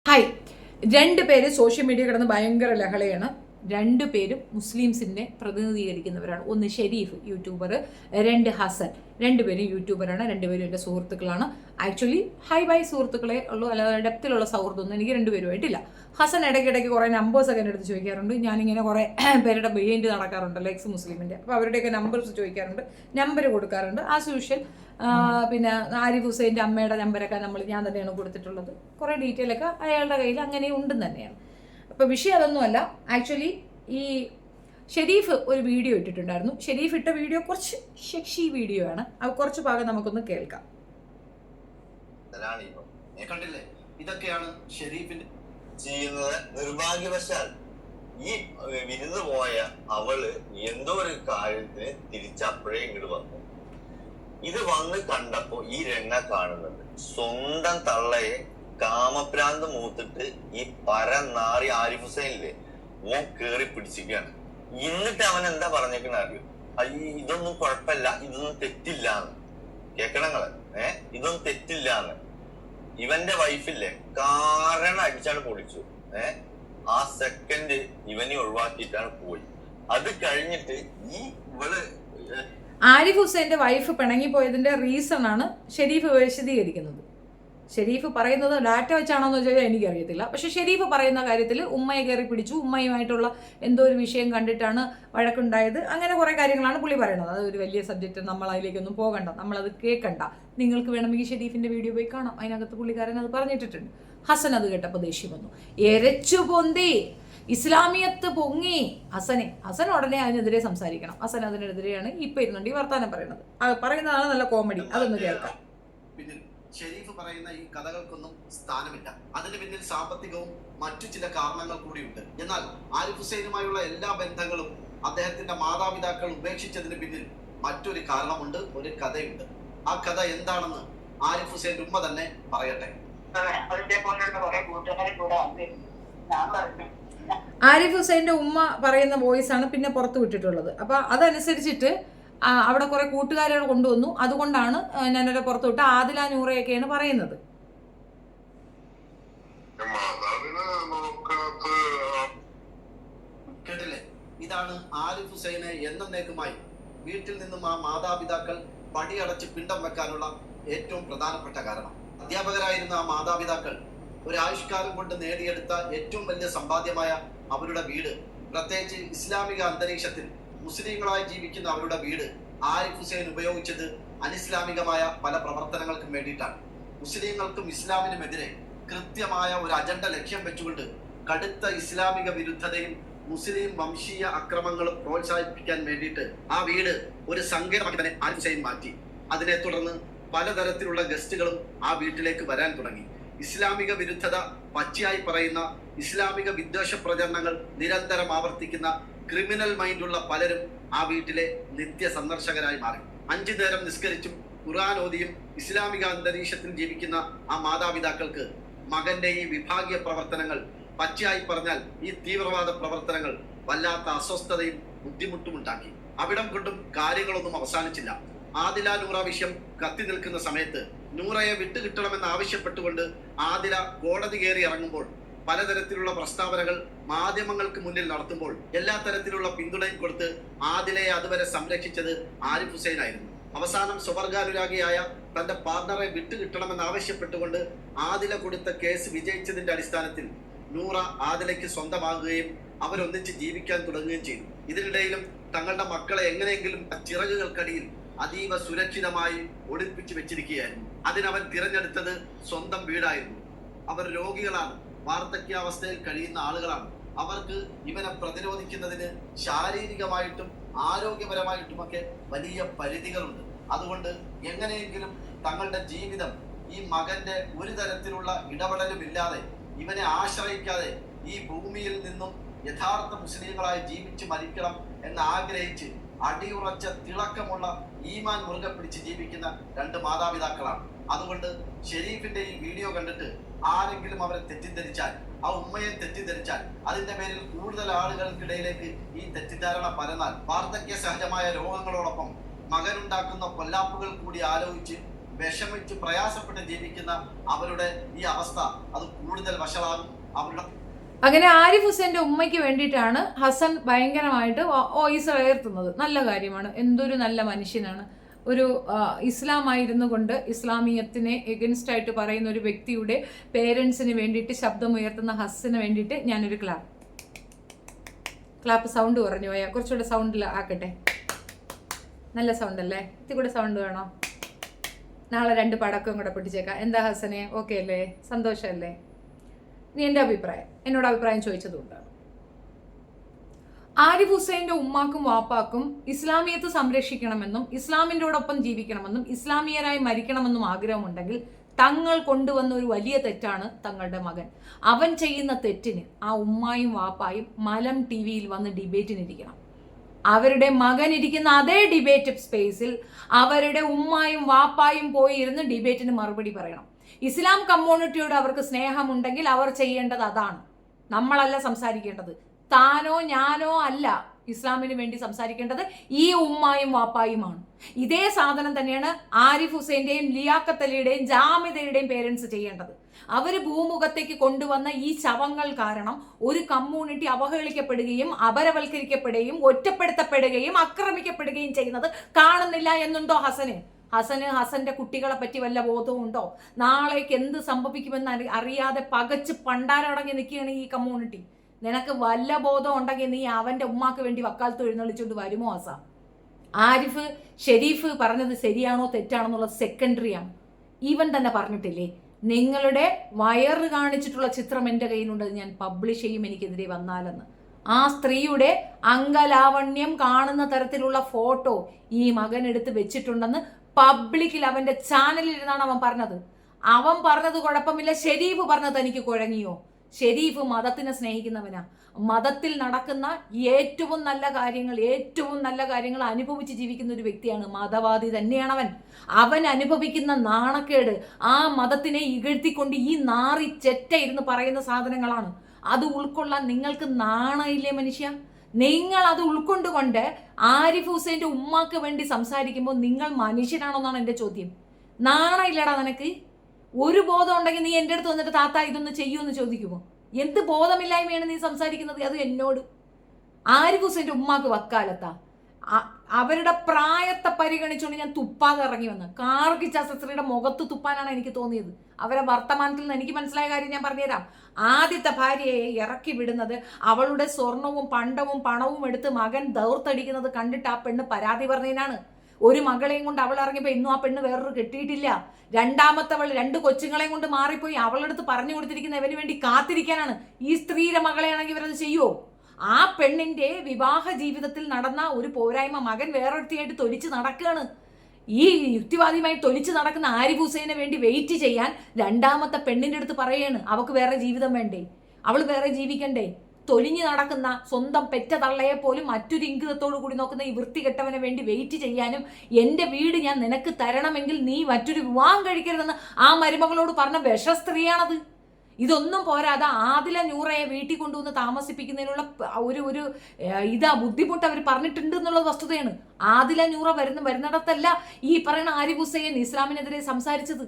Hi, രണ്ടുപേര് social media കിടന്ന് ഭയങ്കര ലഹളയാണ്. രണ്ടുപേരും മുസ്ലിംസിനെ പ്രതിനിധീകരിക്കുന്നവരാണ്. ഒന്ന് ഷെരീഫ് യൂട്യൂബർ, രണ്ട് ഹസൻ. രണ്ടുപേരും യൂട്യൂബറാണ്, രണ്ടുപേരും എൻ്റെ സുഹൃത്തുക്കളാണ്. ആക്ച്വലി ഹൈ ബൈ സുഹൃത്തുക്കളെ ഉള്ളൂ, അല്ലാതെ ഡെപ്തിലുള്ള സൗഹൃദമൊന്നും എനിക്ക് രണ്ടുപേരുമായിട്ടില്ല. ഹസൻ ഇടയ്ക്കിടയ്ക്ക് കുറേ നമ്പേഴ്സൊക്കെ എൻ്റെ അടുത്ത് ചോദിക്കാറുണ്ട്. ഞാനിങ്ങനെ കുറേ പേരുടെ ബിഹൈൻഡ് നടക്കാറുണ്ടല്ലോ എക്സ് മുസ്ലിമിൻ്റെ, അപ്പോൾ അവരുടെയൊക്കെ നമ്പേഴ്സ് ചോദിക്കാറുണ്ട്, നമ്പർ കൊടുക്കാറുണ്ട്. As usual. പിന്നെ ആരിഫ് ഹുസൈൻ്റെ അമ്മയുടെ നമ്പരൊക്കെ ഞാൻ തന്നെയാണ് കൊടുത്തിട്ടുള്ളത്. കുറേ ഡീറ്റെയിൽ ഒക്കെ അയാളുടെ കയ്യിൽ അങ്ങനെ ഉണ്ടെന്ന് തന്നെയാണ്. അപ്പോൾ വിഷയം അതൊന്നുമല്ല. ആക്ച്വലി ഈ ഷെരീഫ് ഒരു വീഡിയോ ഇട്ടിട്ടുണ്ടായിരുന്നു. ഷെരീഫ് ഇട്ട വീഡിയോ കുറച്ച് സെക്സി വീഡിയോ ആണ്. അത് കുറച്ച് ഭാഗം നമുക്കൊന്ന് കേൾക്കാം. കണ്ടില്ലേ, ഇതൊക്കെയാണ് ഷെരീഫിന്റെ ചെയ്യുന്നത്. നിർഭാഗ്യവശാൽ ഈ വിരുന്ന് പോയ അവള് എന്തോ ഒരു കാര്യത്തിന് തിരിച്ചപ്പോഴേ ഇങ്ങോട്ട് വന്നു. ഇത് വന്ന് കണ്ടപ്പോ ഈ രംഗ കാണുന്നത് സ്വന്തം തള്ളയെ കാമപ്രാന്ത് മൂത്തിട്ട് ഈ പരനാറി ആരിഫ് ഹുസൈനില്ലേ ഓൻ കേറി പിടിച്ചിരിക്കുകയാണ്. എന്നിട്ട് അവൻ എന്താ പറഞ്ഞേക്കണ അറിയോ? ഇതൊന്നും കുഴപ്പമില്ല, ഇതൊന്നും തെറ്റില്ലാന്ന്. കേക്കണങ്ങള് ഇതൊന്നും തെറ്റില്ലാന്ന്. ഇവന്റെ വൈഫില്ലേ കാരണം അടിച്ചാണ് പൊളിച്ചു. ആ സെക്കൻഡ് ഇവനെ ഒഴിവാക്കിയിട്ടാണ് പോയി. അത് കഴിഞ്ഞിട്ട് ഈ ഇവള് ആരിഫ് ഹുസൈൻ്റെ വൈഫ് പിണങ്ങിപ്പോയതിൻ്റെ റീസൺ ആണ് ഷെരീഫ് വിശദീകരിക്കുന്നത്. ഷെരീഫ് പറയുന്നത് ഡാറ്റ വെച്ചാണോ എന്ന് ചോദിച്ചാൽ എനിക്കറിയത്തില്ല. പക്ഷെ ഷെരീഫ് പറയുന്ന കാര്യത്തിൽ ഉമ്മയെ കയറി പിടിച്ചു, ഉമ്മയുമായിട്ടുള്ള എന്തോ ഒരു വിഷയം കണ്ടിട്ടാണ് വഴക്കുണ്ടായത്, അങ്ങനെ കുറേ കാര്യങ്ങളാണ് പുള്ളി പറയുന്നത്. അതൊരു വലിയ സബ്ജക്റ്റ്, നമ്മൾ അതിലേക്കൊന്നും പോകണ്ട, നമ്മളത് കേൾക്കണ്ട. നിങ്ങൾക്ക് വേണമെങ്കിൽ ഷെരീഫിൻ്റെ വീഡിയോ പോയി കാണാം, അതിനകത്ത് പുള്ളിക്കാരൻ അത് പറഞ്ഞിട്ടിട്ടുണ്ട്. ഹസൻ അത് കേട്ടപ്പോൾ ദേഷ്യം വന്നു, എരച്ചു പൊന്തി, ഇസ്ലാമിയത്ത് പൊങ്ങി. ഹസൻ ഉടനെ അതിനെതിരെ സംസാരിക്കണം. ഹസൻ അതിനെതിരെയാണ് ഇപ്പൊ ഇരുന്നുണ്ട് ഈ വർത്താനം പറയുന്നത്. പറയുന്നതാണ് നല്ല കോമഡി. അതൊന്ന് കേൾക്കാം. ഷെരീഫ് പറയുന്ന ഈ കഥകൾക്കൊന്നും സ്ഥാനമില്ല. അതിന് പിന്നിൽ സാമ്പത്തികവും മറ്റു ചില കാരണങ്ങൾ കൂടിയുണ്ട്. എന്നാൽ ആരിഫ് ഹുസൈനുമായുള്ള എല്ലാ ബന്ധങ്ങളും അദ്ദേഹത്തിന്റെ മാതാപിതാക്കൾ ഉപേക്ഷിച്ചതിന് പിന്നിൽ മറ്റൊരു കാരണമുണ്ട്, ഒരു കഥയുണ്ട്. ആ കഥ എന്താണെന്ന് ആരിഫ് ഹുസൈൻ ഉമ്മ തന്നെ പറയട്ടെ. ആരിഫ് ഹുസൈൻ്റെ ഉമ്മ പറയുന്ന വോയിസ് ആണ് പിന്നെ പുറത്തു വിട്ടിട്ടുള്ളത്. അപ്പൊ അതനുസരിച്ചിട്ട് അവിടെ കുറെ കൂട്ടുകാരെ കൊണ്ടുവന്നു, അതുകൊണ്ടാണ് ഞാനൊരു പുറത്തു വിട്ട ആദില നൂറയൊക്കെയാണ് പറയുന്നത്. കേട്ടില്ലേ, ഇതാണ് ആരിഫ് ഹുസൈനെ എന്നേക്കുമായി വീട്ടിൽ നിന്നും ആ മാതാപിതാക്കൾ പടിയടച്ച് പിണ്ടം വെക്കാനുള്ള ഏറ്റവും പ്രധാനപ്പെട്ട കാരണം. അധ്യാപകരായിരുന്ന ആ മാതാപിതാക്കൾ ഒരായുഷ്കാലം കൊണ്ട് നേടിയെടുത്ത ഏറ്റവും വലിയ സമ്പാദ്യമായ അവരുടെ വീട്, പ്രത്യേകിച്ച് ഇസ്ലാമിക അന്തരീക്ഷത്തിൽ മുസ്ലിങ്ങളായി ജീവിക്കുന്ന അവരുടെ വീട് ആരിഫ് ഹുസൈൻ ഉപയോഗിച്ചത് അനിസ്ലാമികമായ പല പ്രവർത്തനങ്ങൾക്കും വേണ്ടിയിട്ടാണ്. മുസ്ലിങ്ങൾക്കും ഇസ്ലാമിനുമെതിരെ കൃത്യമായ ഒരു അജണ്ട ലക്ഷ്യം വെച്ചുകൊണ്ട് കടുത്ത ഇസ്ലാമിക വിരുദ്ധതയും മുസ്ലിം വംശീയ അക്രമങ്ങളും പ്രോത്സാഹിപ്പിക്കാൻ വേണ്ടിയിട്ട് ആ വീട് ഒരു സങ്കേതമാക്കി തന്നെ ആരിഫ് ഹുസൈൻ മാറ്റി. അതിനെ തുടർന്ന് പലതരത്തിലുള്ള ഗസ്റ്റുകളും ആ വീട്ടിലേക്ക് വരാൻ തുടങ്ങി. ഇസ്ലാമിക വിരുദ്ധത പച്ചയായി പറയുന്ന, ഇസ്ലാമിക വിദ്വേഷ പ്രചരണങ്ങൾ നിരന്തരം ആവർത്തിക്കുന്ന ക്രിമിനൽ മൈൻഡുള്ള പലരും ആ വീട്ടിലെ നിത്യ സന്ദർശകരായി മാറി. 5 നേരം നിസ്കരിച്ചും ഖുർആൻ ഓതിയും ഇസ്ലാമിക അന്തരീക്ഷത്തിൽ ജീവിക്കുന്ന ആ മാതാപിതാക്കൾക്ക് മകന്റെ ഈ വിഭാഗീയ പ്രവർത്തനങ്ങൾ, പച്ചയായി പറഞ്ഞാൽ ഈ തീവ്രവാദ പ്രവർത്തനങ്ങൾ വല്ലാത്ത അസ്വസ്ഥതയും ബുദ്ധിമുട്ടും ഉണ്ടാക്കി. അവിടം കൊണ്ടും കാര്യങ്ങളൊന്നും അവസാനിച്ചില്ല. ആദില നൂറ വിഷയം കത്തി നിൽക്കുന്ന സമയത്ത് നൂറയെ വിട്ടുകിട്ടണമെന്ന് ആവശ്യപ്പെട്ടുകൊണ്ട് ആദില കോടതി കയറി ഇറങ്ങുമ്പോൾ, പലതരത്തിലുള്ള പ്രസ്താവനകൾ മാധ്യമങ്ങൾക്ക് മുന്നിൽ നടത്തുമ്പോൾ എല്ലാ തരത്തിലുള്ള പിന്തുണയും കൊടുത്ത് ആദിലയെ അതുവരെ സംരക്ഷിച്ചത് ആരിഫ് ഹുസൈൻ ആയിരുന്നു. അവസാനം സ്വവർഗാനുരാഗിയായ തന്റെ പാർട്ണറെ വിട്ടുകിട്ടണമെന്ന് ആവശ്യപ്പെട്ടുകൊണ്ട് ആദില കൊടുത്ത കേസ് വിജയിച്ചതിന്റെ അടിസ്ഥാനത്തിൽ നൂറ ആദിലയ്ക്ക് സ്വന്തമാകുകയും അവരൊന്നിച്ച് ജീവിക്കാൻ തുടങ്ങുകയും ചെയ്തു. ഇതിനിടയിലും തങ്ങളുടെ മക്കളെ എങ്ങനെയെങ്കിലും ചിറകുകൾക്കടിയിൽ അതീവ സുരക്ഷിതമായി ഒളിപ്പിച്ചു വെച്ചിരിക്കുകയായിരുന്നു. അതിനവൻ തിരഞ്ഞെടുത്തത് സ്വന്തം വീടായിരുന്നു. അവർ രോഗികളാണ്, വാർദ്ധക്യാവസ്ഥയിൽ കഴിയുന്ന ആളുകളാണ്. അവർക്ക് ഇവനെ പ്രതിരോധിക്കുന്നതിന് ശാരീരികമായിട്ടും ആരോഗ്യപരമായിട്ടുമൊക്കെ വലിയ പരിധികളുണ്ട്. അതുകൊണ്ട് എങ്ങനെയെങ്കിലും തങ്ങളുടെ ജീവിതം ഈ മകന്റെ ഒരു തരത്തിലുള്ള ഇടപെടലുമില്ലാതെ, ഇവനെ ആശ്രയിക്കാതെ ഈ ഭൂമിയിൽ നിന്നും യഥാർത്ഥ മുസ്ലിങ്ങളായി ജീവിച്ച് മരിക്കണം എന്ന് ആഗ്രഹിച്ച് അടിയുറച്ച തിളക്കമുള്ള ഈമാൻ മുറുകെ പിടിച്ച് ജീവിക്കുന്ന 2 മാതാപിതാക്കളാണ്. അതുകൊണ്ട് ഷെരീഫിന്റെ ഈ വീഡിയോ കണ്ടിട്ട് ആരെങ്കിലും അവരെ തെറ്റിദ്ധരിച്ചാൽ, ആ ഉമ്മയെ തെറ്റിദ്ധരിച്ചാൽ, അതിന്റെ പേരിൽ കൂടുതൽ ആളുകൾക്കിടയിലേക്ക് ഈ തെറ്റിദ്ധാരണ പരന്നാൽ വാർദ്ധക്യ സഹജമായ രോഗങ്ങളോടൊപ്പം മകനുണ്ടാക്കുന്ന കൊല്ലാപ്പുകൾ കൂടി ആലോചിച്ച് വിഷമിച്ച് പ്രയാസപ്പെട്ട് ജീവിക്കുന്ന അവരുടെ ഈ അവസ്ഥ അത് കൂടുതൽ വഷളാകും. അവരുടെ അങ്ങനെ ആരിഫ് ഹുസൈൻ്റെ ഉമ്മയ്ക്ക് വേണ്ടിയിട്ടാണ് ഹസൻ ഭയങ്കരമായിട്ട് വോയിസ് ഉയർത്തുന്നത്. നല്ല കാര്യമാണ്, എന്തൊരു നല്ല മനുഷ്യനാണ്. ഒരു ഇസ്ലാമായിരുന്നു കൊണ്ട് ഇസ്ലാമിയത്തിനെ എഗൻസ്റ്റ് ആയിട്ട് പറയുന്ന ഒരു വ്യക്തിയുടെ പേരൻസിന് വേണ്ടിയിട്ട് ശബ്ദമുയർത്തുന്ന ഹസന് വേണ്ടിയിട്ട് ഞാനൊരു ക്ലാപ്പ് സൗണ്ട് കുറഞ്ഞു പോയാൽ കുറച്ചുകൂടെ സൗണ്ടിൽ ആക്കട്ടെ. നല്ല സൗണ്ട് അല്ലേ? ഇത്തി കൂടെ സൗണ്ട് വേണോ? നാളെ 2 പടക്കം കൂടെ പൊട്ടിച്ചേക്കാം. എന്താ ഹസനെ, ഓക്കെ അല്ലേ? സന്തോഷമല്ലേ? നീ എൻ്റെ എന്നോട് അഭിപ്രായം ചോദിച്ചതുകൊണ്ടാണ്. ആരിഫ് ഹുസൈൻ്റെ ഉമ്മാക്കും വാപ്പാക്കും ഇസ്ലാമിയത്ത് സംരക്ഷിക്കണമെന്നും ഇസ്ലാമിൻ്റെയോടൊപ്പം ജീവിക്കണമെന്നും ഇസ്ലാമിയരായി മരിക്കണമെന്നും ആഗ്രഹമുണ്ടെങ്കിൽ തങ്ങൾ കൊണ്ടുവന്ന ഒരു വലിയ തെറ്റാണ് തങ്ങളുടെ മകൻ. അവൻ ചെയ്യുന്ന തെറ്റിന് ആ ഉമ്മായും വാപ്പായും മലം TV-യിൽ വന്ന് ഡിബേറ്റിനിരിക്കണം. അവരുടെ മകൻ ഇരിക്കുന്ന അതേ ഡിബേറ്റ് സ്പേസിൽ അവരുടെ ഉമ്മായും വാപ്പായും പോയി ഇരുന്ന് ഡിബേറ്റിന് മറുപടി പറയണം. ഇസ്ലാം കമ്മ്യൂണിറ്റിയോട് അവർക്ക് സ്നേഹമുണ്ടെങ്കിൽ അവർ ചെയ്യേണ്ടത് അതാണ്. നമ്മളല്ല സംസാരിക്കേണ്ടത്, താനോ ഞാനോ അല്ല ഇസ്ലാമിന് വേണ്ടി സംസാരിക്കേണ്ടത്, ഈ ഉമ്മായും വാപ്പായുമാണ്. ഇതേ സാധനം തന്നെയാണ് ആരിഫ് ഹുസൈൻ്റെയും ലിയാഖത്ത് അലിയുടെയും ജാമിദയുടെയും പേരൻസ് ചെയ്യേണ്ടത്. അവർ ഭൂമുഖത്തേക്ക് കൊണ്ടുവന്ന ഈ ശവങ്ങൾ കാരണം ഒരു കമ്മ്യൂണിറ്റി അവഹേളിക്കപ്പെടുകയും അപരവൽക്കരിക്കപ്പെടുകയും ഒറ്റപ്പെടുത്തപ്പെടുകയും ആക്രമിക്കപ്പെടുകയും ചെയ്യുന്നത് കാണുന്നില്ല എന്നുണ്ടോ ഹസന്റെ കുട്ടികളെ പറ്റി വല്ല ബോധവും ഉണ്ടോ? നാളേക്ക് എന്ത് സംഭവിക്കുമെന്ന് അറിയാതെ പകച്ച് പണ്ടാരടങ്ങി നിൽക്കുകയാണ് ഈ കമ്മ്യൂണിറ്റി. നിനക്ക് വല്ല ബോധം ഉണ്ടെങ്കിൽ നീ അവൻ്റെ ഉമ്മാക്ക് വേണ്ടി വക്കാലത്ത് എഴുന്നള്ളിച്ചുകൊണ്ട് വരുമോ ഹസ? ആരിഫ് ഷെരീഫ് പറഞ്ഞത് ശരിയാണോ തെറ്റാണോ എന്നുള്ളത് സെക്കൻഡറിയാണ്. ഈവൻ തന്നെ പറഞ്ഞിട്ടില്ലേ, നിങ്ങളുടെ വയറ് കാണിച്ചിട്ടുള്ള ചിത്രം എൻ്റെ കയ്യിലുണ്ട്, ഞാൻ പബ്ലിഷ് ചെയ്യും എനിക്കെതിരെ വന്നാലെന്ന്. ആ സ്ത്രീയുടെ അംഗലാവണ്യം കാണുന്ന തരത്തിലുള്ള ഫോട്ടോ ഈ മകൻ എടുത്ത് വെച്ചിട്ടുണ്ടെന്ന് പബ്ലിക്കിൽ അവൻ്റെ ചാനലിൽ ഇരുന്നാണ് അവൻ പറഞ്ഞത്. അവൻ പറഞ്ഞത് കുഴപ്പമില്ല, ഷെരീഫ് പറഞ്ഞത് എനിക്ക് കുഴങ്ങിയോ? ഷെരീഫ് മതത്തിനെ സ്നേഹിക്കുന്നവനാ. മതത്തിൽ നടക്കുന്ന ഏറ്റവും നല്ല കാര്യങ്ങൾ അനുഭവിച്ച് ജീവിക്കുന്ന ഒരു വ്യക്തിയാണ്. മതവാദി തന്നെയാണ് അവൻ അനുഭവിക്കുന്ന നാണക്കേട് ആ മതത്തിനെ ഇകഴ്ത്തിക്കൊണ്ട് ഈ നാറി ചെറ്റ ഇരുന്ന് പറയുന്ന സാധനങ്ങളാണ്. അത് ഉൾക്കൊള്ളാൻ നിങ്ങൾക്ക് നാണയില്ലേ മനുഷ്യ? നിങ്ങൾ അത് ഉൾക്കൊണ്ടുകൊണ്ട് ആരിഫ് ഹുസൈൻ്റെ ഉമ്മാക്ക് വേണ്ടി സംസാരിക്കുമ്പോൾ നിങ്ങൾ മനുഷ്യനാണോന്നാണ് എൻ്റെ ചോദ്യം. നാണയില്ലടാ നിനക്ക്? ഒരു ബോധം ഉണ്ടെങ്കിൽ നീ എൻ്റെ അടുത്ത് വന്നിട്ട് താത്ത ഇതൊന്ന് ചെയ്യുമെന്ന് ചോദിക്കുമോ? എന്ത് ബോധമില്ലായ്മയാണ് നീ സംസാരിക്കുന്നത്? അത് എന്നോട്. ആരിഫ് ഹുസൈൻ്റെ ഉമ്മാക്ക് വക്കാലത്താ അവരുടെ പ്രായത്തെ പരിഗണിച്ചുകൊണ്ട് ഞാൻ തുപ്പാതെ ഇറങ്ങി വന്ന് കാർഗിച്ച സ്ത്രീയുടെ മുഖത്ത് തുപ്പാനാണ് എനിക്ക് തോന്നിയത്. അവരെ വർത്തമാനത്തിൽ നിന്ന് എനിക്ക് മനസ്സിലായ കാര്യം ഞാൻ പറഞ്ഞുതരാം. ആദ്യത്തെ ഭാര്യയെ ഇറക്കി വിടുന്നത് അവളുടെ സ്വർണവും പണ്ടവും പണവും എടുത്ത് മകൻ ദൗർത്തടിക്കുന്നത് കണ്ടിട്ട് ആ പെണ്ണ് പരാതി പറഞ്ഞതിനാണ്. ഒരു മകളെയും കൊണ്ട് അവൾ ഇറങ്ങിയപ്പോൾ ഇന്നും ആ പെണ്ണ് വേറൊരു കെട്ടിയിട്ടില്ല. രണ്ടാമത്തവൾ 2 കൊച്ചുങ്ങളെയും കൊണ്ട് മാറിപ്പോയി അവളെടുത്ത് പറഞ്ഞു കൊടുത്തിരിക്കുന്ന ഇവന് വേണ്ടി കാത്തിരിക്കാനാണ്. ഈ സ്ത്രീയുടെ മകളെയാണെങ്കിൽ ഇവരത് ചെയ്യുമോ? ആ പെണ്ണിന്റെ വിവാഹ ജീവിതത്തിൽ നടന്ന ഒരു പോരായ്മ മകൻ വേറൊരുത്തിയായിട്ട് തൊലിച്ച് നടക്കുകയാണ്. ഈ യുക്തിവാദിയുമായി തൊലിച്ച് നടക്കുന്ന ആരിഫ് ഹുസൈനെ വേണ്ടി വെയിറ്റ് ചെയ്യാൻ രണ്ടാമത്തെ പെണ്ണിന്റെ അടുത്ത് പറയാണ് അവൾക്ക് വേറെ ജീവിതം വേണ്ടേ, അവൾ വേറെ ജീവിക്കണ്ടേ? തൊലിഞ്ഞു നടക്കുന്ന സ്വന്തം പെറ്റ തള്ളയെ പോലും മറ്റൊരു ഇംഗിതത്തോടു കൂടി നോക്കുന്ന ഈ വൃത്തികെട്ടവനെ വേണ്ടി വെയിറ്റ് ചെയ്യാനും എൻ്റെ വീട് ഞാൻ നിനക്ക് തരണമെങ്കിൽ നീ മറ്റൊരു വിവാഹം കഴിക്കരുതെന്ന് ആ മരുമകളോട് പറഞ്ഞ വിഷസ്ത്രീയാണത്. ഇതൊന്നും പോരാതെ ആദില നൂറയെ വീട്ടിൽ കൊണ്ടുവന്ന് താമസിപ്പിക്കുന്നതിനുള്ള ഒരു ബുദ്ധിമുട്ട് അവർ പറഞ്ഞിട്ടുണ്ട് എന്നുള്ള വസ്തുതയാണ്. ആദില നൂറ വരുന്നിടത്തല്ല ഈ പറയുന്ന ആരിഫ് ഹുസൈൻ ഇസ്ലാമിനെതിരെ സംസാരിച്ചത്.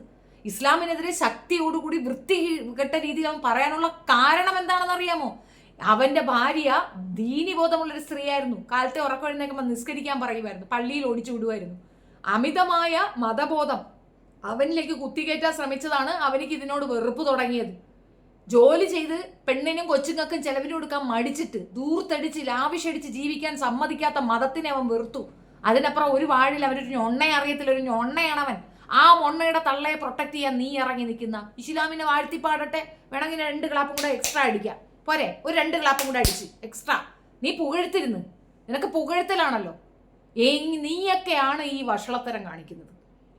ഇസ്ലാമിനെതിരെ ശക്തിയോടുകൂടി വൃത്തികെട്ട രീതിയിൽ അവൻ പറയാനുള്ള കാരണം എന്താണെന്ന് അറിയാമോ? അവന്റെ ഭാര്യ ദീനിബോധമുള്ളൊരു സ്ത്രീയായിരുന്നു. കാലത്തെ ഉറക്കം എഴുന്നേക്കുമ്പോൾ നിസ്കരിക്കാൻ പറയുമായിരുന്നു, പള്ളിയിൽ ഓടിച്ചു വിടുമായിരുന്നു. അമിതമായ മതബോധം അവനിലേക്ക് കുത്തിക്കയറ്റാൻ ശ്രമിച്ചതാണ് അവനിക്ക് ഇതിനോട് വെറുപ്പ് തുടങ്ങിയത്. ജോലി ചെയ്ത് പെണ്ണിനും കൊച്ചുങ്ങൾക്കും ചെലവിന് കൊടുക്കാൻ മടിച്ചിട്ട് ദൂർത്തടിച്ച് ലാവിഷടിച്ച് ജീവിക്കാൻ സമ്മതിക്കാത്ത മതത്തിനെ അവൻ വെറുത്തു. അതിനപ്പുറം ഒരു വാഴിൽ അവനൊരു ഞൊണ്ണയെ അറിയത്തില്ല, ഒരു ഞൊണ്ണയാണ് അവൻ. ആ മൊണ്ണയുടെ തള്ളയെ പ്രൊട്ടക്ട് ചെയ്യാൻ നീ ഇറങ്ങി നിൽക്കുന്ന ഇസ്ലാമിനെ വാഴ്ത്തിപ്പാടട്ടെ, വേണമെങ്കിൽ 2 ക്ലാപ്പും കൂടെ എക്സ്ട്രാ അടിക്കാം പോരെ? ഒരു 2 ക്ലാപ്പും കൂടെ അടിച്ച് എക്സ്ട്രാ നീ പുകഴ്ത്തിരുന്ന്, നിനക്ക് പുകഴ്ത്തലാണല്ലോ. നീയൊക്കെയാണ് ഈ വഷളത്തരം കാണിക്കുന്നത്.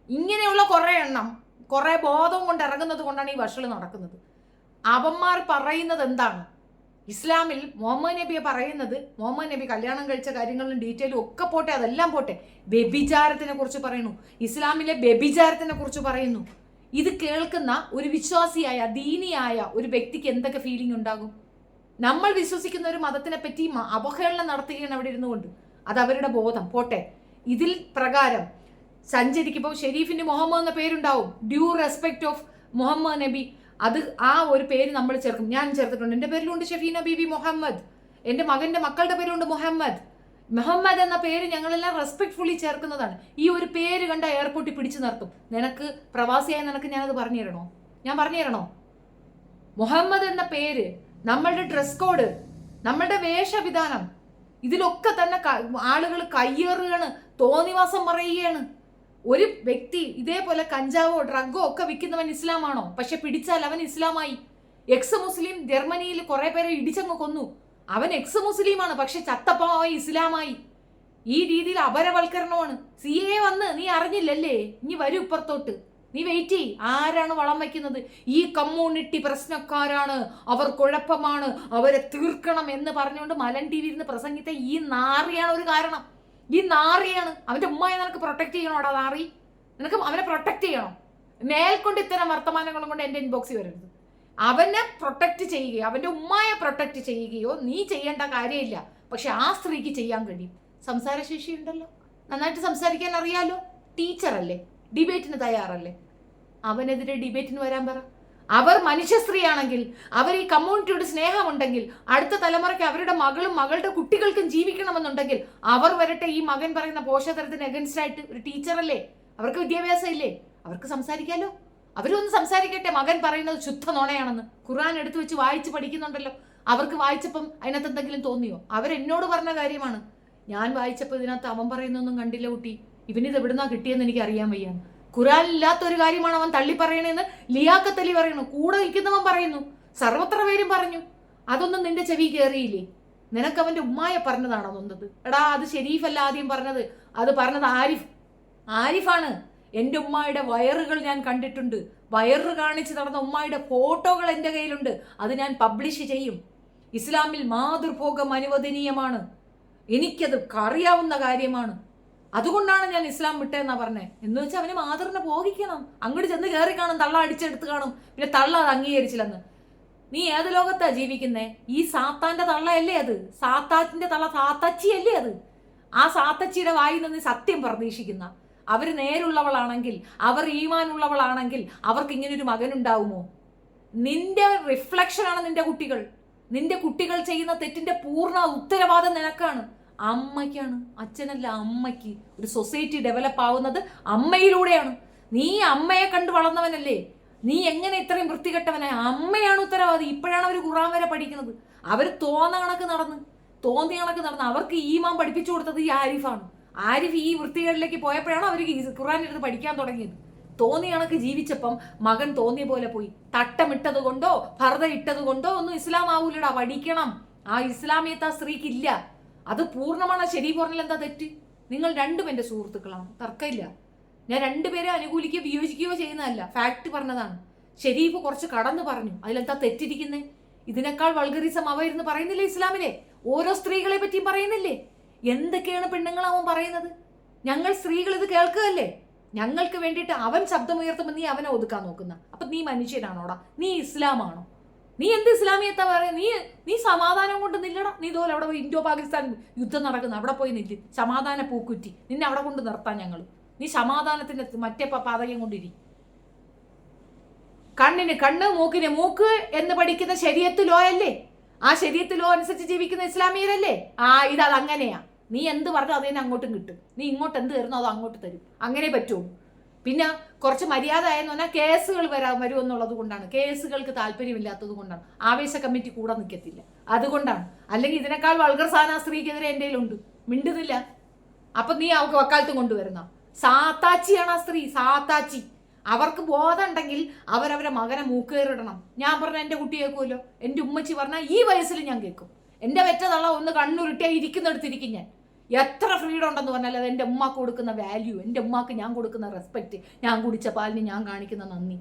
ഇങ്ങനെയുള്ള കുറേ എണ്ണം കുറേ ബോധം കൊണ്ട് ഇറങ്ങുന്നത് കൊണ്ടാണ് ഈ വഷള് നടക്കുന്നത്. അവന്മാർ പറയുന്നത് എന്താണ്? ഇസ്ലാമിൽ മുഹമ്മദ് നബിയെ പറയുന്നത്, മുഹമ്മദ് നബി കല്യാണം കഴിച്ച കാര്യങ്ങളും ഡീറ്റെയിലും ഒക്കെ പോട്ടെ, അതെല്ലാം പോട്ടെ, വ്യഭിചാരത്തിനെ കുറിച്ച് പറയുന്നു, ഇസ്ലാമിലെ വ്യഭിചാരത്തിനെ കുറിച്ച് പറയുന്നു. ഇത് കേൾക്കുന്ന ഒരു വിശ്വാസിയായ ദീനിയായ ഒരു വ്യക്തിക്ക് എന്തൊക്കെ ഫീലിംഗ് ഉണ്ടാകും? നമ്മൾ വിശ്വസിക്കുന്ന ഒരു മതത്തിനെ പറ്റി അവഹേളനം നടത്തുകയാണ് അവിടെ ഇരുന്നുകൊണ്ട്. അത് അവരുടെ ബോധം പോട്ടെ. ഇതിൽ പ്രകാരം സഞ്ചരിക്കുമ്പോൾ ഷെരീഫിന് മുഹമ്മദ് എന്ന പേരുണ്ടാവും, ഡ്യൂ റെസ്പെക്ട് ഓഫ് മുഹമ്മദ് നബി. അത് ആ ഒരു പേര് നമ്മൾ ചേർക്കും. ഞാൻ ചേർത്തിട്ടുണ്ട്. എൻ്റെ പേരിലുണ്ട് ഷെഫീന ബീബി മുഹമ്മദ്, എൻ്റെ മകൻ്റെ മക്കളുടെ പേരുണ്ട് മുഹമ്മദ്. മുഹമ്മദ് എന്ന പേര് ഞങ്ങളെല്ലാം റെസ്പെക്ട്ഫുള്ളി ചേർക്കുന്നതാണ്. ഈ ഒരു പേര് കണ്ട എയർപോർട്ടിൽ പിടിച്ചു നിർത്തും. നിനക്ക് പ്രവാസിയായ നിനക്ക് ഞാനത് പറഞ്ഞു തരണോ? ഞാൻ പറഞ്ഞു തരണോ? മുഹമ്മദ് എന്ന പേര്, നമ്മളുടെ ഡ്രസ് കോഡ്, നമ്മളുടെ വേഷവിധാനം, ഇതിലൊക്കെ തന്നെ ആളുകൾ കയ്യേറുകയാണ്, തോന്നിവാസം പറയുകയാണ്. ഒരു വ്യക്തി ഇതേപോലെ കഞ്ചാവോ ഡ്രഗോ ഒക്കെ വിൽക്കുന്നവൻ ഇസ്ലാമാണോ? പക്ഷെ പിടിച്ചാൽ അവൻ ഇസ്ലാമായി. എക്സ് മുസ്ലിം ജർമ്മനിയിൽ കുറെ പേരെ ഇടിച്ചങ്ങ് കൊന്നു. അവൻ എക്സ് മുസ്ലിമാണ്, പക്ഷെ ചത്തപ്പമായി ഇസ്ലാമായി. ഈ രീതിയിൽ അപരവൽക്കരണമാണ്. CA വന്ന് നീ അറിഞ്ഞില്ലല്ലേ? ഇനി വരൂ ഇപ്പുറത്തോട്ട്, നീ വെയിറ്റ് ചെയ്. ആരാണ് വളം വയ്ക്കുന്നത്? ഈ കമ്മ്യൂണിറ്റി പ്രശ്നക്കാരാണ്, അവർ കുഴപ്പമാണ്, അവരെ തീർക്കണം എന്ന് പറഞ്ഞുകൊണ്ട് മലൻ TV ഇരുന്ന് പ്രസംഗിച്ച ഈ നാറിയാണ് ഒരു കാരണം. ഈ നാറിയാണ്. അവന്റെ ഉമ്മയെ നിനക്ക് പ്രൊട്ടക്ട് ചെയ്യണോടാ നാറി? നിനക്ക് അവനെ പ്രൊട്ടക്ട് ചെയ്യണം. മേൽക്കൊണ്ട് ഇത്തരം വർത്തമാനങ്ങളും കൊണ്ട് എൻ്റെ ഇൻബോക്സിൽ വരരുത്. അവനെ പ്രൊട്ടക്ട് ചെയ്യുകയോ അവന്റെ ഉമ്മയെ പ്രൊട്ടക്ട് ചെയ്യുകയോ നീ ചെയ്യേണ്ട കാര്യമില്ല. പക്ഷെ ആ സ്ത്രീക്ക് ചെയ്യാൻ കഴിയും. സംസാരശേഷി ഉണ്ടല്ലോ, നന്നായിട്ട് സംസാരിക്കാൻ അറിയാലോ, ടീച്ചറല്ലേ, ഡിബേറ്റിന് തയ്യാറല്ലേ? അവനെതിരെ ഡിബേറ്റിന് വരാൻ പറ. അവർ മനുഷ്യ സ്ത്രീയാണെങ്കിൽ, അവർ ഈ കമ്മ്യൂണിറ്റിയോട് സ്നേഹമുണ്ടെങ്കിൽ, അടുത്ത തലമുറയ്ക്ക് അവരുടെ മകളും മകളുടെ കുട്ടികൾക്കും ജീവിക്കണമെന്നുണ്ടെങ്കിൽ അവർ വരട്ടെ. ഈ മകൻ പറയുന്ന പോഷകത്തിന് എഗൻസ്റ്റ് ആയിട്ട് ഒരു ടീച്ചറല്ലേ, അവർക്ക് വിദ്യാഭ്യാസം ഇല്ലേ, അവർക്ക് സംസാരിക്കാലോ. അവരൊന്ന് സംസാരിക്കട്ടെ. മകൻ പറയുന്നത് ശുദ്ധ നുണയാണെന്ന് ഖുർആൻ എടുത്തു വെച്ച് വായിച്ച് പഠിക്കുന്നുണ്ടല്ലോ. അവർക്ക് വായിച്ചപ്പം അതിനകത്ത് എന്തെങ്കിലും തോന്നിയോ? അവരെന്നോട് പറഞ്ഞ കാര്യമാണ്. ഞാൻ വായിച്ചപ്പോൾ ഇതിനകത്ത് അവൻ പറയുന്നൊന്നും കണ്ടില്ല കുട്ടി, ഇവനിത് എവിടുന്നാ കിട്ടിയെന്ന് എനിക്ക് അറിയാൻ വയ്യാണ്. ഖുറാനില്ലാത്ത ഒരു കാര്യമാണ് അവൻ തള്ളി പറയണേന്ന് ലിയാഖത്ത് അലി പറയുന്നു. കൂടെ നിൽക്കുന്നവൻ പറയുന്നു, സർവത്ര പേരും പറഞ്ഞു. അതൊന്നും നിന്റെ ചെവി കയറിയില്ലേ? നിനക്ക് അവന്റെ ഉമ്മായ പറഞ്ഞതാണോ വന്നത്? എടാ, അത് ഷെരീഫല്ല ആദ്യം പറഞ്ഞത്, അത് പറഞ്ഞത് ആരിഫാണ്. എൻ്റെ ഉമ്മായുടെ വയറുകൾ ഞാൻ കണ്ടിട്ടുണ്ട്. വയറ് കാണിച്ച് നടന്ന ഉമ്മായുടെ ഫോട്ടോകൾ എൻ്റെ കയ്യിലുണ്ട്. അത് ഞാൻ പബ്ലിഷ് ചെയ്യും. ഇസ്ലാമിൽ മാതൃഭോഗം അനുവദനീയമാണ്. എനിക്കത് അറിയാവുന്ന കാര്യമാണ്. അതുകൊണ്ടാണ് ഞാൻ ഇസ്ലാം വിട്ടേന്നാ പറഞ്ഞേ. എന്ന് വെച്ചാൽ അവന് മാതൃനെ ഭോഗിക്കണം. അങ്ങോട്ട് ചെന്ന് കയറി കാണും, തള്ള അടിച്ചെടുത്ത് കാണും, പിന്നെ തള്ള അത് അംഗീകരിച്ചില്ലെന്ന്. നീ ഏത് ലോകത്താ ജീവിക്കുന്നേ? ഈ സാത്താന്റെ തള്ളയല്ലേ അത്? സാത്താറ്റിന്റെ തള്ള സാത്തച്ചിയല്ലേ അത്? ആ സാത്തച്ചിയുടെ വായിൽ നിന്ന് സത്യം പ്രതീക്ഷിക്കുന്ന അവർ നേരുള്ളവളാണെങ്കിൽ, അവർ ഈമാനുള്ളവളാണെങ്കിൽ അവർക്ക് ഇങ്ങനെ ഒരു മകനുണ്ടാവുമോ? നിന്റെ റിഫ്ലക്ഷനാണ് നിന്റെ കുട്ടികൾ. നിന്റെ കുട്ടികൾ ചെയ്യുന്ന തെറ്റിന്റെ പൂർണ്ണ ഉത്തരവാദം നിനക്കാണ്, അമ്മയ്ക്കാണ്, അച്ഛനല്ല അമ്മയ്ക്ക്. ഒരു സൊസൈറ്റി ഡെവലപ്പ് ആവുന്നത് അമ്മയിലൂടെയാണ്. നീ അമ്മയെ കണ്ടു വളർന്നവനല്ലേ? നീ എങ്ങനെ ഇത്രയും വൃത്തികെട്ടവനെ? അമ്മയാണ് ഉത്തരവാദി. ഇപ്പോഴാണ് അവർ ഖുർആൻ വരെ പഠിക്കുന്നത്. അവർ തോന്നിയ കണക്ക് നടന്ന് അവർക്ക് ഈമാൻ പഠിപ്പിച്ചു കൊടുത്തത് ഈ ആരിഫാണ്. ആരിഫ് ഈ വൃത്തികളിലേക്ക് പോയപ്പോഴാണ് അവർ ഖുർആൻ എടുത്ത് പഠിക്കാൻ തുടങ്ങിയത്. തോന്നിയ കണക്ക് ജീവിച്ചപ്പം മകൻ തോന്നിയ പോലെ പോയി. തട്ടമിട്ടത് കൊണ്ടോ ഫർദ ഇട്ടത് കൊണ്ടോ ഒന്നും ഇസ്ലാം ആവൂലടാ. പഠിക്കണം. ആ ഇസ്ലാമിയത്ത് ആ സ്ത്രീക്ക് ഇല്ല. അത് പൂർണ്ണമാണ്. ശരി പറഞ്ഞാൽ എന്താ തെറ്റ്? നിങ്ങൾ രണ്ടും എൻ്റെ സുഹൃത്തുക്കളാണ്, തർക്കമില്ല. ഞാൻ രണ്ടുപേരെ അനുകൂലിക്കുകയോ വിയോജിക്കുകയോ ചെയ്യുന്നതല്ല, ഫാക്ട് പറഞ്ഞതാണ്. ഷെരീഫ് കുറച്ച് കടന്നു പറഞ്ഞു, അതിലെന്താ തെറ്റിരിക്കുന്നേ? ഇതിനേക്കാൾ വൾഗറിസം അവ ഇരുന്ന് പറയുന്നില്ലേ ഇസ്ലാമിലെ? ഓരോ സ്ത്രീകളെ പറ്റിയും പറയുന്നില്ലേ? എന്തൊക്കെയാണ് പെണ്ണുങ്ങളാവൻ പറയുന്നത്? ഞങ്ങൾ സ്ത്രീകൾ ഇത് കേൾക്കുകയല്ലേ? ഞങ്ങൾക്ക് വേണ്ടിയിട്ട് അവൻ ശബ്ദമുയർത്തുമ്പോൾ നീ അവനെ ഒതുക്കാൻ നോക്കുന്ന. അപ്പൊ നീ മനുഷ്യനാണോടാ? നീ ഇസ്ലാമാണോ? നീ എന്ത് ഇസ്ലാമിയത്താ പറയുക? നീ സമാധാനം കൊണ്ട് നില്ലടാ. നീ ഇതുപോലെ അവിടെ പോയി ഇൻഡോ പാകിസ്ഥാൻ യുദ്ധം നടക്കുന്ന അവിടെ പോയി നില്ല്. സമാധാന പൂക്കുറ്റി നിന്നെ അവിടെ കൊണ്ട് നിർത്താൻ ഞങ്ങൾ. നീ സമാധാനത്തിന്റെ മറ്റേ പാതകം കൊണ്ടിരി. കണ്ണിന് കണ്ണ്, മൂക്കിന് മൂക്ക് എന്ന് പഠിക്കുന്ന ശരീഅത്ത് ലോ അല്ലേ? ആ ശരീഅത്ത് ലോ അനുസരിച്ച് ജീവിക്കുന്ന ഇസ്ലാമിയരല്ലേ? ഇത് അങ്ങനെയാ. നീ എന്ത് പറഞ്ഞോ അത് തന്നെ അങ്ങോട്ടും കിട്ടും. നീ ഇങ്ങോട്ട് എന്ത് തരുന്നോ അത് അങ്ങോട്ട് തരും. അങ്ങനെ പറ്റുമോ? പിന്നെ കുറച്ച് മര്യാദ ആയെന്ന് പറഞ്ഞാൽ കേസുകൾ വരുമെന്നുള്ളത് കൊണ്ടാണ്. കേസുകൾക്ക് താല്പര്യമില്ലാത്തത് കൊണ്ടാണ്. ആവേശ കമ്മിറ്റി കൂടെ നിൽക്കത്തില്ല, അതുകൊണ്ടാണ്. അല്ലെങ്കിൽ ഇതിനേക്കാൾ വൾഗർ സാധന സ്ത്രീക്കെതിരെ എൻ്റെ കയ്യിലുണ്ട്, മിണ്ടുന്നില്ല. അപ്പൊ നീ അവർക്ക് വക്കാലത്തും കൊണ്ടുവരുന്ന സാത്താച്ചിയാണ് ആ സ്ത്രീ, സാത്താച്ചി. അവർക്ക് ബോധം ഉണ്ടെങ്കിൽ അവരവരെ മകനെ മൂക്കേറിടണം. ഞാൻ പറഞ്ഞ എൻ്റെ കുട്ടി കേൾക്കുമല്ലോ. എൻ്റെ ഉമ്മച്ചി പറഞ്ഞാൽ ഈ വയസ്സിൽ ഞാൻ കേൾക്കും. എൻ്റെ വെറ്റതള്ള ഒന്ന് കണ്ണുരുട്ടിയാൽ ഇരിക്കുന്നിടത്തിരിക്കും ഞാൻ. എത്ര ഫ്രീഡം ഉണ്ടെന്ന് പറഞ്ഞാൽ അത് എൻ്റെ ഉമ്മാക്ക് കൊടുക്കുന്ന വാല്യൂ, എൻ്റെ ഉമ്മാക്ക് ഞാൻ കൊടുക്കുന്ന റെസ്പെക്റ്റ്, ഞാൻ കുടിച്ച പാലിന് ഞാൻ കാണിക്കുന്ന നന്ദി,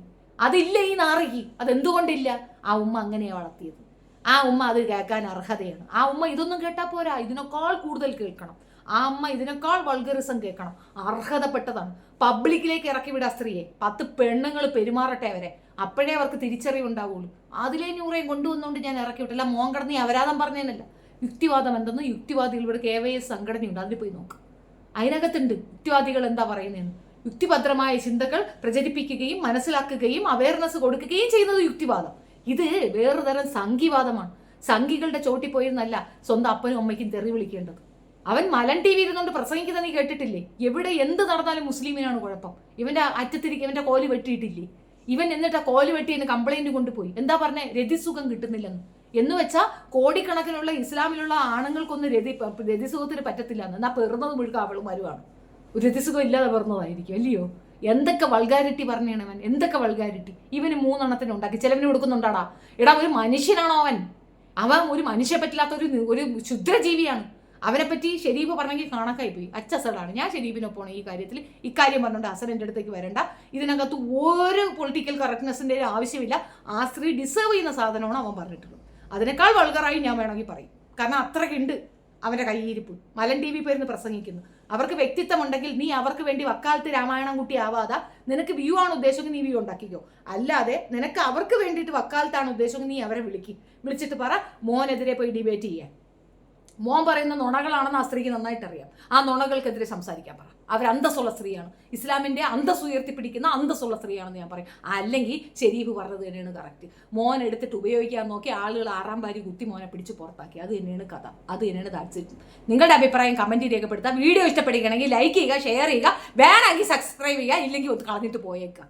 അതില്ല ഈ നാറിക്ക്. അതെന്തുകൊണ്ടില്ല? ആ ഉമ്മ അങ്ങനെയാണ് വളർത്തിയത്. ആ ഉമ്മ അത് കേൾക്കാൻ അർഹതയാണ്. ആ ഉമ്മ ഇതൊന്നും കേട്ടാൽ പോരാ, ഇതിനേക്കാൾ കൂടുതൽ കേൾക്കണം. ആ അമ്മ ഇതിനേക്കാൾ വൾഗറിസം കേൾക്കണം. അർഹതപ്പെട്ടതാണ്. പബ്ലിക്കിലേക്ക് ഇറക്കി വിടാ സ്ത്രീയെ. 10 പെണ്ണുങ്ങൾ പെരുമാറട്ടെ അവരെ, അപ്പോഴേ അവർക്ക് തിരിച്ചറിവുണ്ടാവുള്ളൂ. അതിലേ നൂറേയും കൊണ്ടുവന്നുകൊണ്ട് ഞാൻ ഇറക്കി വിട്ടില്ല. മോൻ കിടന്ന് അപരാധം പറഞ്ഞതിനല്ല. യുക്തിവാദം എന്തെന്ന് യുക്തിവാദികൾ ഇവിടെ KYS സംഘടനയുണ്ട്, അതിൽ പോയി നോക്കാം. അതിനകത്തുണ്ട് യുക്തിവാദികൾ എന്താ പറയുന്നതെന്ന്. യുക്തിഭദ്രമായ ചിന്തകൾ പ്രചരിപ്പിക്കുകയും മനസ്സിലാക്കുകയും അവയർനെസ് കൊടുക്കുകയും ചെയ്യുന്നത് യുക്തിവാദം. ഇത് വേറെ തരം സംഘിവാദമാണ്. സംഘികളുടെ ചോട്ടിൽ പോയിരുന്നല്ല സ്വന്തം അപ്പനും അമ്മയ്ക്കും തെറി വിളിക്കേണ്ടത്. അവൻ മലൻ ടി വി ഇരുന്നുകൊണ്ട് പ്രസംഗിക്കുന്ന നീ കേട്ടിട്ടില്ലേ? എവിടെ എന്ത് നടന്നാലും മുസ്ലിമിനാണ് കുഴപ്പം. ഇവന്റെ അറ്റത്തിരിക്കും, ഇവന്റെ കോല് വെട്ടിയിട്ടില്ലേ? ഇവൻ എന്നിട്ട് ആ കോല് വെട്ടി എന്ന് കംപ്ലൈന്റ് കൊണ്ടുപോയി. എന്താ പറഞ്ഞേ? രതിസുഖം കിട്ടുന്നില്ലെന്ന്. എന്ന് വെച്ചാൽ കോടിക്കണക്കിനുള്ള ഇസ്ലാമിലുള്ള ആണുങ്ങൾക്കൊന്നും രതിസുഖത്തിന് പറ്റത്തില്ല എന്ന്. എന്നാ പെറുന്നത് മുഴുക്ക അവളും വരുവാണ്. ഒരു രതിസുഖം ഇല്ലാതെ പെറുന്നതായിരിക്കും, അല്ലയോ? എന്തൊക്കെ വൾഗാരിറ്റി പറഞ്ഞാണ് അവൻ, എന്തൊക്കെ വൾഗാരിറ്റി. ഇവന് 3 എണ്ണത്തിന് ഉണ്ടാക്കി ചെലവിന് കൊടുക്കുന്നുണ്ടാടാ. എടാ, ഒരു മനുഷ്യനാണോ അവൻ? അവൻ ഒരു മനുഷ്യ പറ്റില്ലാത്ത ഒരു ക്ഷുദ്രജീവിയാണ്. അവനെപ്പറ്റി ഷെരീഫ് പറഞ്ഞെങ്കിൽ കണക്കായി പോയി. അച്ചസടാണ്. ഞാൻ ഷെരീഫിനൊപ്പമാണ് ഈ കാര്യത്തിൽ. ഇക്കാര്യം പറഞ്ഞുകൊണ്ട് ഹസൻ എൻ്റെ അടുത്തേക്ക് വരണ്ട. ഇതിനകത്ത് ഒരു പൊളിറ്റിക്കൽ കറക്റ്റ്നെസ്സിൻ്റെ ആവശ്യമില്ല. ആ സ്ത്രീ ഡിസേർവ് ചെയ്യുന്ന സാധനമാണ് അവൻ പറഞ്ഞിട്ടുള്ളത്. അതിനേക്കാൾ വൾഗറായി ഞാൻ വേണമെങ്കിൽ പറയും. കാരണം അത്രയ്ക്കുണ്ട് അവൻ്റെ കയ്യിരിപ്പ്. മലൻ ടി വി പോയിരുന്ന് പ്രസംഗിക്കുന്നു. അവർക്ക് വ്യക്തിത്വം ഉണ്ടെങ്കിൽ നീ അവർക്ക് വേണ്ടി വക്കാലത്ത് രാമായണം കുട്ടി ആവാതെ നിനക്ക് വ്യൂ ആണ് ഉദ്ദേശമെങ്കിൽ നീ വ്യൂ ഉണ്ടാക്കിക്കോ. അല്ലാതെ നിനക്ക് അവർക്ക് വേണ്ടിയിട്ട് വക്കാലത്താണ് ഉദ്ദേശമെങ്കിൽ നീ അവരെ വിളിച്ചിട്ട് പറ മോനെതിരെ പോയി ഡിബേറ്റ് ചെയ്യാൻ. മോൻ പറയുന്ന നുണകളാണെന്ന് ആ സ്ത്രീക്ക് നന്നായിട്ട് അറിയാം. ആ നുണകൾക്കെതിരെ സംസാരിക്കാൻ പറ. അവർ അന്തസ്സുള്ള സ്ത്രീയാണ്, ഇസ്ലാമിൻ്റെ അന്തസ് ഉയർത്തിപ്പിടിക്കുന്ന അന്തസ്സുള്ള സ്ത്രീയാണെന്ന് ഞാൻ പറയും. അല്ലെങ്കിൽ ഷെരീഫ് പറഞ്ഞത് തന്നെയാണ് കറക്റ്റ്. മോൻ എടുത്തിട്ട് ഉപയോഗിക്കാൻ നോക്കി ആളുകൾ 6ാം വാരി കുത്തി മോനെ പിടിച്ച് പുറത്താക്കി. അത് തന്നെയാണ് കഥ, അത് തന്നെയാണ് ദാറ്റ്സ് ഇറ്റ്. നിങ്ങളുടെ അഭിപ്രായം കമൻറ്റ് രേഖപ്പെടുത്തുക. വീഡിയോ ഇഷ്ടപ്പെടുകയാണെങ്കിൽ ലൈക്ക് ചെയ്യുക, ഷെയർ ചെയ്യുക, വേണമെങ്കിൽ സബ്സ്ക്രൈബ് ചെയ്യുക, ഇല്ലെങ്കിൽ ഒന്ന് കളഞ്ഞിട്ട് പോയേക്കാം.